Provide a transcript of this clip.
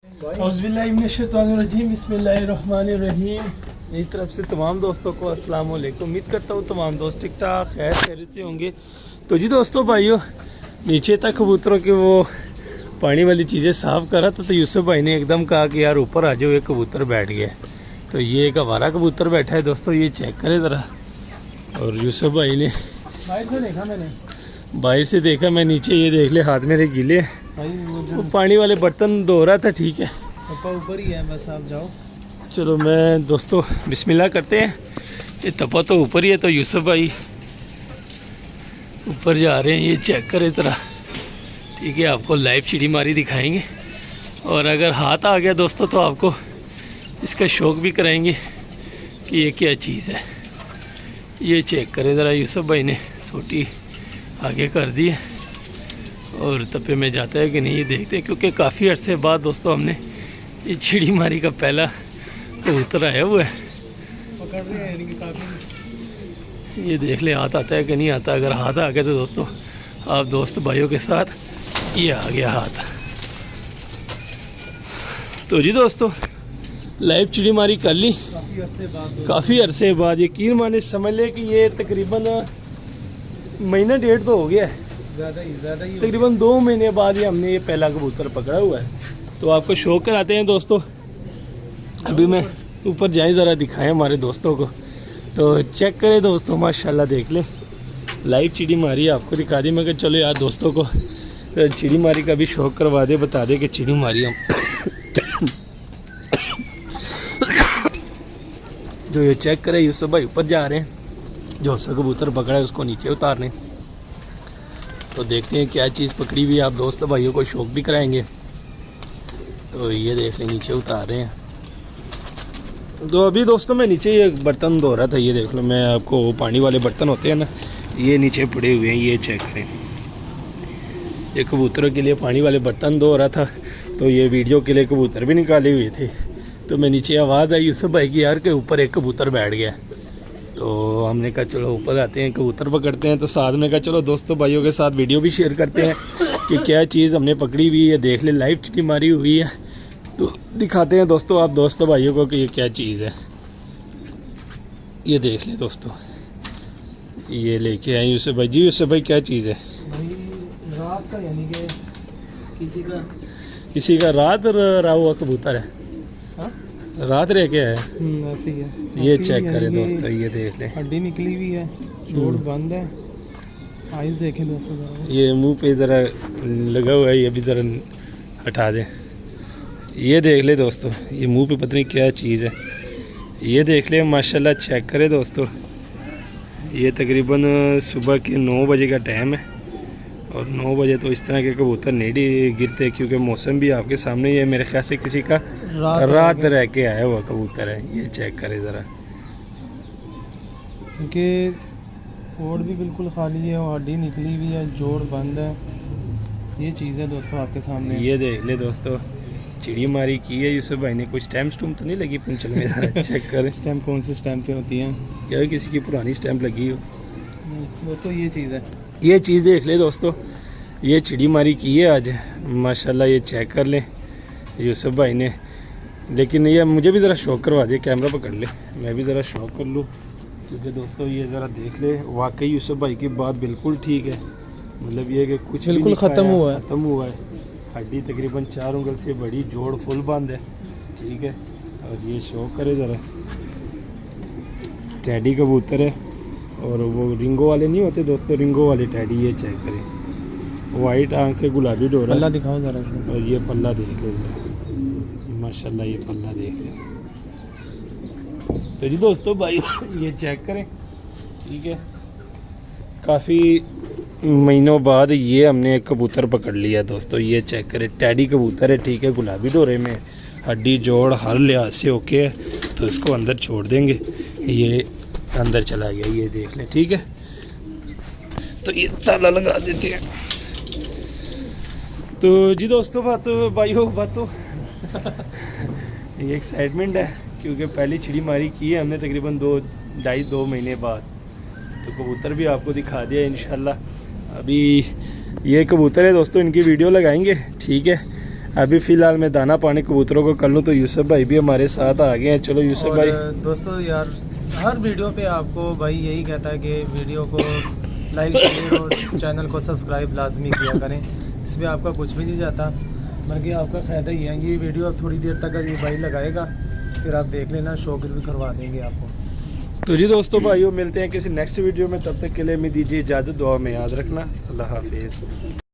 औज़ुबिल्लाहिमिनश्शैतानिर्रजीम बिस्मिल्लाहिर्रहमानिर्रहीम। मेरी तरफ से तमाम दोस्तों को अस्सलाम वालेकुम। उम्मीद करता हूँ तमाम दोस्त ठीक ठाक खैर खैरियत से होंगे। तो जी दोस्तों भाइयों, नीचे तक कबूतरों के वो पानी वाली चीज़ें साफ़ करा तो यूसुफ भाई ने एकदम कहा कि यार ऊपर आ जाओ, एक कबूतर बैठ गया। तो ये एक आवारा कबूतर बैठा है दोस्तों, ये चेक करें ज़रा। और यूसुफ भाई ने बाहर से देखा मैं नीचे, ये देख ले हाथ मेरे गीले हैं, वो पानी वाले बर्तन धो रहा था। ठीक है, ऊपर ही है, बस आप जाओ। चलो मैं दोस्तों बिस्मिल्लाह करते हैं। ये तपा तो ऊपर ही है, तो यूसुफ भाई ऊपर जा रहे हैं। ये चेक करें तरह, ठीक है, आपको लाइव चिड़ी मारी दिखाएंगे। और अगर हाथ आ गया दोस्तों तो आपको इसका शौक भी कराएंगे कि ये क्या चीज़ है। ये चेक करें ज़रा, यूसुफ भाई ने सोटी आगे कर दी है और तपे में जाता है कि नहीं ये देखते हैं, क्योंकि काफ़ी अरसे बाद दोस्तों हमने ये चिड़ी मारी का पहला कबूतर आया हुआ है। पकड़ रहे हैं इनकी काफ़ी। ये देख ले हाथ आता है कि नहीं आता। अगर हाथ आ गया तो दोस्तों आप दोस्त भाइयों के साथ, ये आ गया हाथ। तो जी दोस्तों लाइव चिड़ी मारी कर ली काफ़ी अरसे बाद। यकीन माने समझ ले कि ये तकरीबन महीना डेढ़ तो हो गया है, ज़्यादा ही तकरीबन 2 महीने बाद ही हमने ये पहला कबूतर पकड़ा हुआ है। तो आपको शौक कराते हैं दोस्तों। अभी मैं ऊपर जाए ज़रा दिखाएं हमारे दोस्तों को। तो चेक करें दोस्तों, माशाल्लाह देख लें लाइव चिड़ी मारी आपको दिखा दी। मैं कहा चलो यार दोस्तों को चिड़ी मारी का भी शौक करवा दे, बता दे कि चिड़ी मारी हम। तो ये चेक करें, यूसुफ भाई ऊपर जा रहे हैं, जो सा कबूतर पकड़ा है उसको नीचे उतारने। तो देखते हैं क्या चीज़ पकड़ी हुई है, आप दोस्त भाइयों को शौक भी कराएंगे। तो ये देख लें नीचे उतार रहे हैं। तो अभी दोस्तों मैं नीचे ये बर्तन धो रहा था, ये देख लो, मैं आपको पानी वाले बर्तन होते हैं ना, ये नीचे पड़े हुए हैं, ये चेक करें। ये कबूतरों के लिए पानी वाले बर्तन धो रहा था, तो ये वीडियो के लिए कबूतर भी निकाले हुए थे। तो मैं नीचे आवाज़ आई यूसुफ भाई की यार के ऊपर एक कबूतर बैठ गया। तो हमने कहा चलो ऊपर आते हैं कबूतर पकड़ते हैं। तो साथ में कहा चलो दोस्तों भाइयों के साथ वीडियो भी शेयर करते हैं कि क्या चीज़ हमने पकड़ी हुई है। देख ले लाइव चिड़ी मारी हुई है, तो दिखाते हैं दोस्तों आप दोस्तों भाइयों को कि ये क्या चीज़ है। ये देख ले दोस्तों, ये लेके आए यूसुफ भाई। जी यूसुफ भाई क्या चीज़ है? रात का, यानी कि किसी का रात रहा हुआ कबूतर है। हाँ? रात रह के है, ऐसे ही है। ये चेक करें दोस्तों, ये देख लें हड्डी निकली हुई है, जोड़ बंद है। आइस देखें दोस्तों, ये मुंह पे ज़रा लगा हुआ है, ये भी ज़रा हटा दें। ये देख ले दोस्तों, ये मुंह पे पता नहीं क्या चीज़ है। ये देख ले माशाल्लाह, चेक करें दोस्तों। ये तकरीबन सुबह के 9 बजे का टाइम है, और 9 बजे तो इस तरह के कबूतर नहीं गिरते, क्योंकि मौसम भी आपके सामने ही है। मेरे ख्याल से किसी का रात रह के आया हुआ कबूतर है। ये चेक करें ज़रा, क्योंकि ओड़ भी बिल्कुल खाली है और हड्डी निकली हुई है, जोड़ बंद है। ये चीज़ है दोस्तों आपके सामने। ये देख ले दोस्तों, चिड़ी मारी की है यूसुफ भाई ने। कुछ स्टैम्प स्टूम्प तो नहीं लगी पूंछल में? चेक करें स्टैम्प कौन से स्टैम्प पे होती हैं, क्या किसी की पुरानी स्टैम्प लगी हो दोस्तों। ये चीज़ है, ये चीज़ देख ले दोस्तों, ये चिड़ी मारी की है आज माशाल्लाह। ये चेक कर लें यूसुफ भाई ने। लेकिन ये मुझे भी ज़रा शौक करवा दिया, कैमरा पकड़ ले, मैं भी ज़रा शौक कर लूँ। क्योंकि दोस्तों ये ज़रा देख ले, वाकई यूसुफ भाई की बात बिल्कुल ठीक है। मतलब ये कि कुछ बिल्कुल ख़त्म हुआ है। हड्डी तकरीबन 4 उंगल से बड़ी, जोड़ फुल बंद है, ठीक है। और ये शौक करे ज़रा, टैडी कबूतर है, और वो रिंगो वाले नहीं होते दोस्तों, रिंगो वाले टैडी। ये चेक करें, वाइट आंखें, गुलाबी डोरा। पल्ला दिखाओ ज़रा। और ये पल्ला देख लो माशाल्लाह, ये पल्ला देख लो। तो जी दोस्तों भाई ये चेक करें, ठीक है। काफ़ी महीनों बाद ये हमने एक कबूतर पकड़ लिया दोस्तों। ये चेक करें, टैडी कबूतर है, ठीक है, गुलाबी डोरे में, हड्डी जोड़ हर लिहाज से ओके है। तो इसको अंदर छोड़ देंगे, ये अंदर चला गया, ये देख लें, ठीक है। तो ये ताला लगा देते हैं। तो जी दोस्तों बातों ये एक्साइटमेंट है, क्योंकि पहली चिड़ी मारी की है हमने तकरीबन 2 महीने बाद। तो कबूतर भी आपको दिखा दिया इंशाल्लाह। अभी ये कबूतर है दोस्तों, इनकी वीडियो लगाएंगे, ठीक है। अभी फ़िलहाल मैं दाना पानी कबूतरों को कर लूँ, तो यूसुफ भाई भी हमारे साथ आ गए हैं। चलो यूसुफ और भाई, दोस्तों यार हर वीडियो पे आपको भाई यही कहता है कि वीडियो को लाइक शेयर और चैनल को सब्सक्राइब लाजमी किया करें। इसमें आपका कुछ भी नहीं जाता, बल्कि आपका फ़ायदा ही है। ये वीडियो अब थोड़ी देर तक ये भाई लगाएगा, फिर आप देख लेना, शौक भी करवा देंगे आपको। तो जी दोस्तों भाइयों, मिलते हैं किसी नेक्स्ट वीडियो में। तब तक के लिए हमें दीजिए इजाज़त, दुआ में याद रखना। अल्लाह हाफिज़।